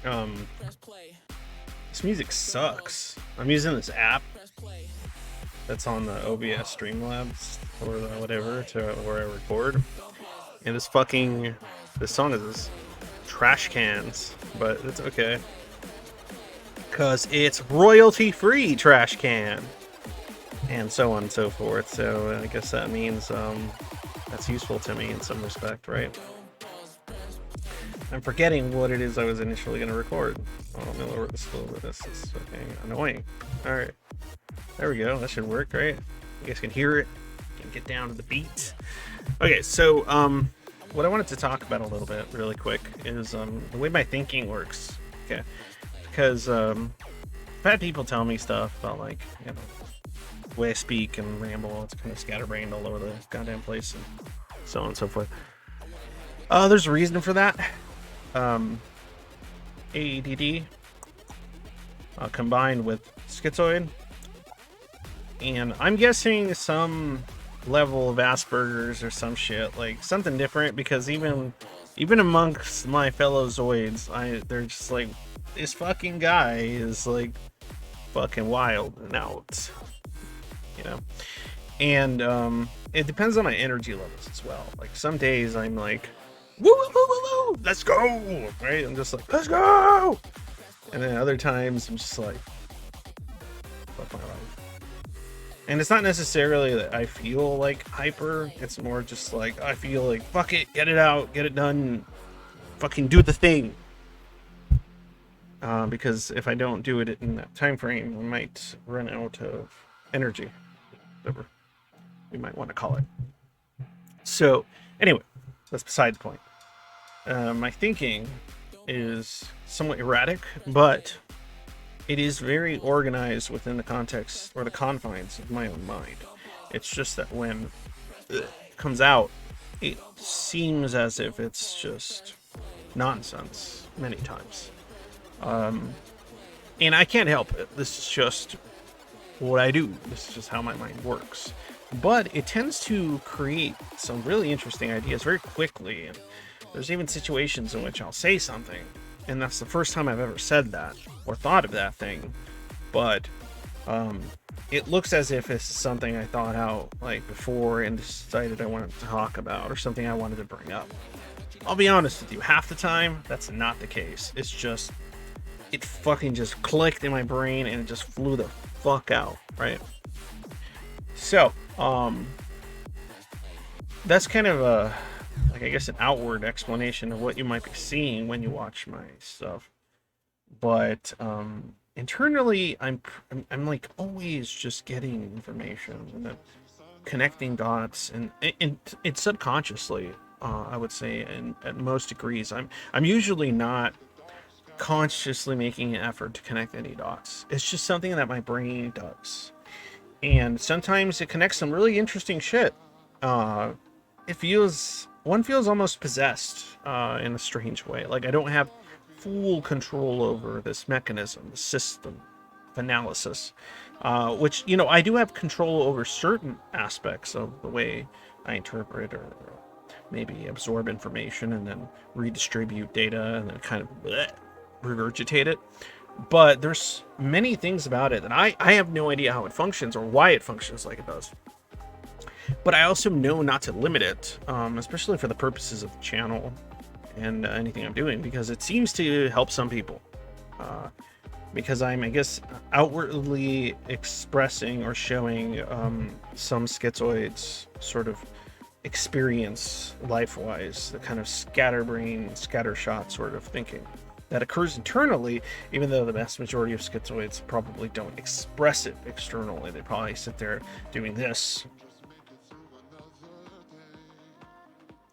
Um, this music sucks. I'm using this app that's on the OBS Streamlabs or the whatever to where I record, and this song is trash cans, but it's okay because it's royalty free trash can, and so on and so forth. So I guess that means that's useful to me in some respect, right? I'm forgetting what it is I was initially going to record. Oh, I'm going to lower this a little bit. This is fucking annoying. All right, there we go. That should work, right? You guys can hear it. Can get down to the beat. Okay, so what I wanted to talk about a little bit, really quick, is the way my thinking works. Okay, because I've had people tell me stuff about like the way I speak and ramble. It's kind of scatterbrained all over the goddamn place and so on and so forth. There's a reason for that. ADD combined with schizoid, and I'm guessing some level of Asperger's or some shit, like something different, because even amongst my fellow Zoids, they're just like, this fucking guy is like fucking wild and out, you know. And it depends on my energy levels as well. Like some days I'm like, woo woo woo woo woo, let's go, right? I'm just like, let's go. And then other times I'm just like, fuck my life. And it's not necessarily that I feel like hyper. It's more just like I feel like, fuck it, get it out, get it done, fucking do the thing. Because if I don't do it in that time frame, I might run out of energy, whatever we might want to call it. So anyway, that's beside the point. My thinking is somewhat erratic, but it is very organized within the context or the confines of my own mind. It's just that when it comes out, it seems as if it's just nonsense many times. And I can't help it. This is just what I do. This is just how my mind works. But it tends to create some really interesting ideas very quickly. And there's even situations in which I'll say something, and that's the first time I've ever said that or thought of that thing. But it looks as if it's something I thought out like before and decided I wanted to talk about, or something I wanted to bring up. I'll be honest with you, half the time that's not the case. It's just it fucking just clicked in my brain and it just flew the fuck out, right? So, that's kind of a, like, I guess an outward explanation of what you might be seeing when you watch my stuff. But internally, I'm like always just getting information and then connecting dots, and it's subconsciously. I would say, and at most degrees, I'm usually not consciously making an effort to connect any dots. It's just something that my brain does, and sometimes it connects some really interesting shit. It feels one feels almost possessed in a strange way. Like I don't have full control over this mechanism, the system of analysis, which I do have control over certain aspects of the way I interpret or maybe absorb information and then redistribute data and then kind of regurgitate it. But there's many things about it that I have no idea how it functions or why it functions like it does. But I also know not to limit it, especially for the purposes of the channel and anything I'm doing, because it seems to help some people. Because I'm, I guess, outwardly expressing or showing some schizoids sort of experience life-wise, the kind of scatterbrain, scattershot sort of thinking that occurs internally, even though the vast majority of schizoids probably don't express it externally. They probably sit there doing this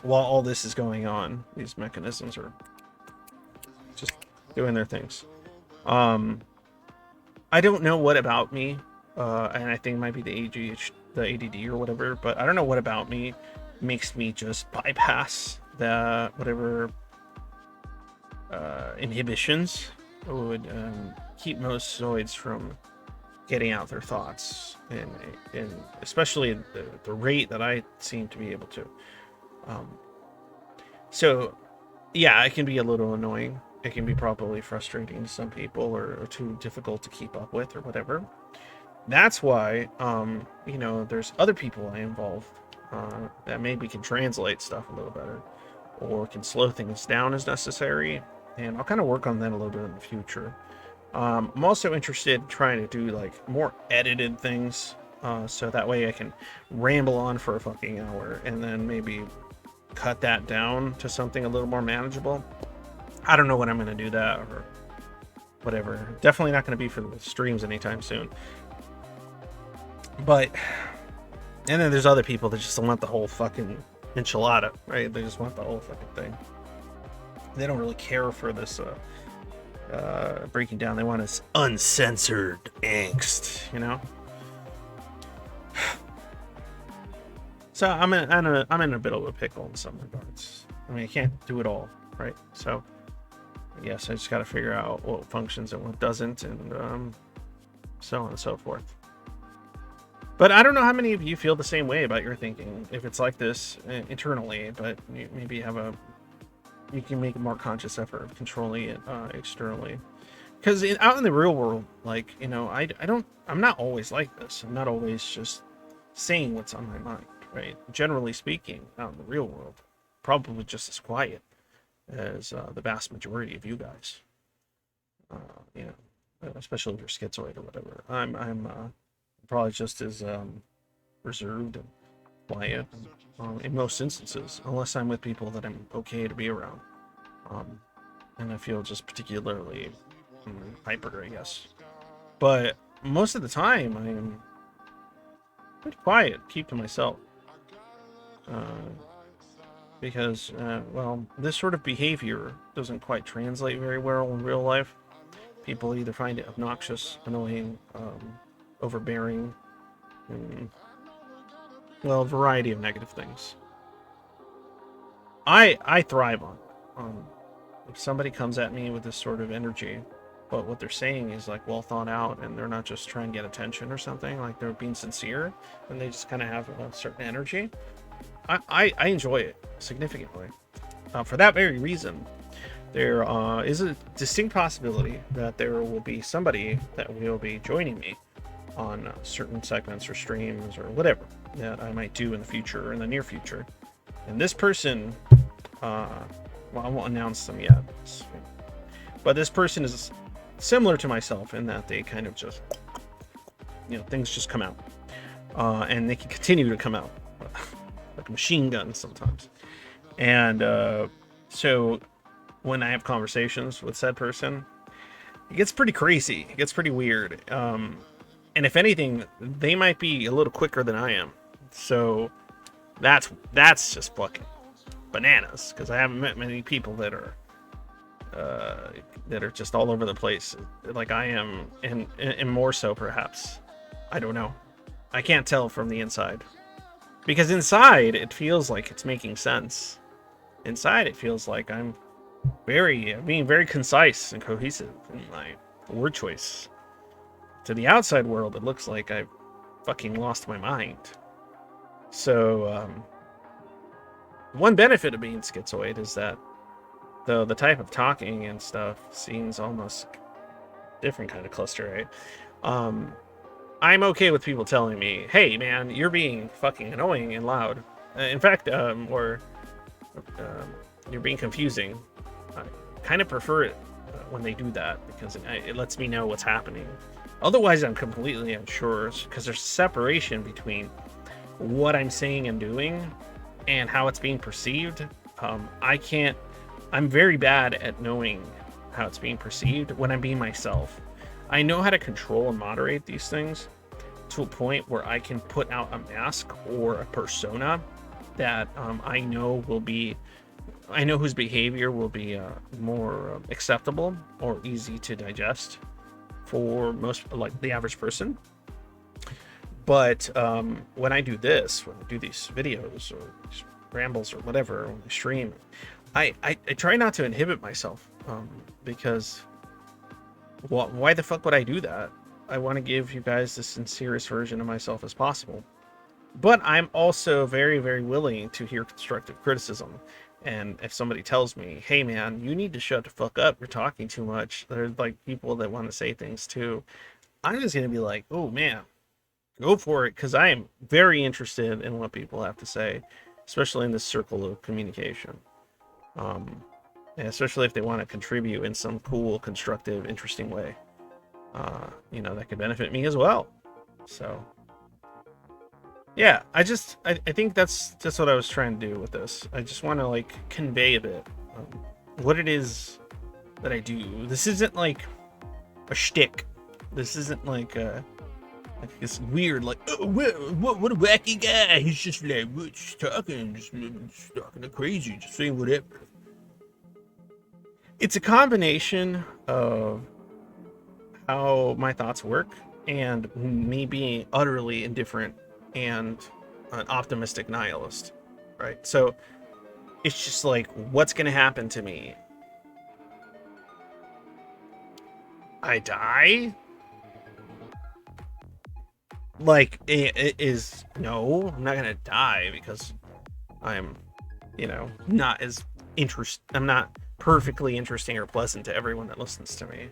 while all this is going on. These mechanisms are just doing their things. I don't know what about me, and I think it might be the ADD or whatever, but I don't know what about me makes me just bypass the whatever inhibitions would keep most Zoids from getting out their thoughts, and especially the rate that I seem to be able to. So, yeah, it can be a little annoying. it can be probably frustrating to some people, or too difficult to keep up with or whatever. That's why, you know, there's other people I involve that maybe can translate stuff a little better or can slow things down as necessary. And I'll kind of work on that a little bit in the future. I'm also interested in trying to do like more edited things, so that way I can ramble on for a fucking hour and then maybe cut that down to something a little more manageable. I don't know when I'm going to do that or whatever. Definitely not going to be for the streams anytime soon. But, and then there's other people that just want the whole fucking enchilada, right? They just want the whole fucking thing. They don't really care for this breaking down. They want this uncensored angst, you know? So I'm in a bit of a pickle in some regards. I mean, I can't do it all, right? So I guess I just got to figure out what functions and what doesn't, and so on and so forth. But I don't know how many of you feel the same way about your thinking, if it's like this internally, but maybe you can make a more conscious effort of controlling it externally. Because out in the real world, like, you know, I'm not always like this. I'm not always just saying what's on my mind, right? Generally speaking, out in the real world, probably just as quiet as the vast majority of you guys. You know, especially if you're schizoid or whatever. I'm probably just as reserved and quiet in most instances, unless I'm with people that I'm okay to be around. And I feel just particularly hyper, I guess. But most of the time, I'm pretty quiet, keep to myself. Because, well, this sort of behavior doesn't quite translate very well in real life. People either find it obnoxious, annoying, overbearing, well, a variety of negative things. I thrive on if somebody comes at me with this sort of energy, but what they're saying is like well thought out, and they're not just trying to get attention or something, like they're being sincere, and they just kind of have a certain energy. I enjoy it significantly. For that very reason, there is a distinct possibility that there will be somebody that will be joining me on certain segments or streams or whatever that I might do in the future or in the near future. And this person, well, I won't announce them yet, but this person is similar to myself in that they kind of just, you know, things just come out, and they can continue to come out like a machine gun sometimes. And so when I have conversations with said person, it gets pretty crazy. It gets pretty weird. And if anything, they might be a little quicker than I am. So that's just fucking bananas, because I haven't met many people that are just all over the place like I am, and more so perhaps. I don't know. I can't tell from the inside. Because inside it feels like it's making sense. Inside it feels like I'm being very concise and cohesive in my word choice. To the outside world, it looks like I've fucking lost my mind. So, one benefit of being schizoid is that the type of talking and stuff seems almost different kind of cluster, right? I'm okay with people telling me, hey man, you're being fucking annoying and loud. In fact, or you're being confusing. I kind of prefer it when they do that, because it lets me know what's happening. Otherwise, I'm completely unsure, because there's separation between what I'm saying and doing and how it's being perceived. I'm very bad at knowing how it's being perceived when I'm being myself. I know how to control and moderate these things to a point where I can put out a mask or a persona that I know whose behavior will be more acceptable or easy to digest for most, like the average person. But when I do this, when I do these videos or these rambles or whatever, when I stream, I try not to inhibit myself, because why the fuck would I do that? I want to give you guys the sincerest version of myself as possible. But I'm also very, very willing to hear constructive criticism. And if somebody tells me, hey man, you need to shut the fuck up, you're talking too much, there's like people that want to say things too, I'm just gonna be like, oh man, go for it, because I am very interested in what people have to say, especially in this circle of communication. And especially if they want to contribute in some cool, constructive, interesting way, that could benefit me as well. So yeah, I think that's just what I was trying to do with this. I just want to like convey a bit what it is that I do. This isn't like a shtick. This isn't like this weird like, oh, what a wacky guy. He's just like just talking crazy, just saying whatever. It's a combination of how my thoughts work and me being utterly indifferent and an optimistic nihilist, right? So it's just like, what's going to happen to me? I die? Like, it is, no, I'm not going to die because I'm, not as I'm not perfectly interesting or pleasant to everyone that listens to me.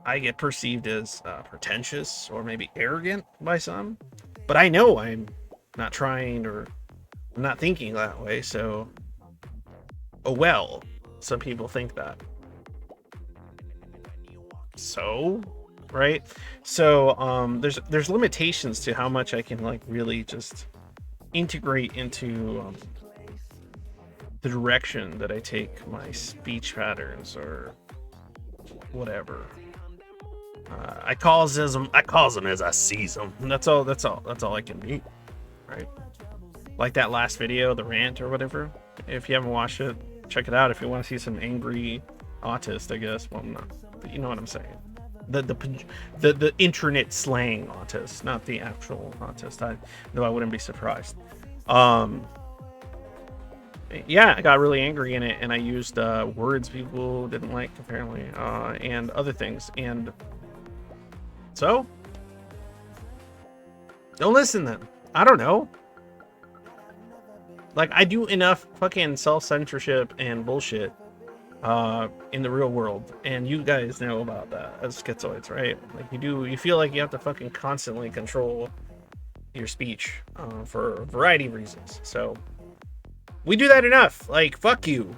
I get perceived as pretentious or maybe arrogant by some, but I know I'm not trying or I'm not thinking that way. So, oh well, some people think that. So, right? So, there's limitations to how much I can like really just integrate into the direction that I take my speech patterns or whatever. I calls them as I sees them. That's all I can do, right? Like that last video, the rant or whatever. If you haven't watched it, check it out. If you want to see some angry autist, I guess. Well, not, but you know what I'm saying. The internet slang autist, not the actual autist. Though I wouldn't be surprised. Yeah, I got really angry in it, and I used words people didn't like apparently, and other things, and so don't listen then. I don't know. Like, I do enough fucking self-censorship and bullshit in the real world, and you guys know about that as schizoids, right? Like, you feel like you have to fucking constantly control your speech for a variety of reasons. So we do that enough. Like, fuck you.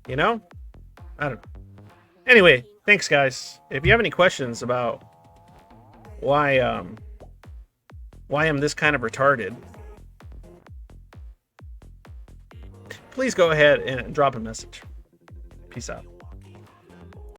I don't know. Anyway, thanks guys. If you have any questions about why I'm this kind of retarded, please go ahead and drop a message. Peace out.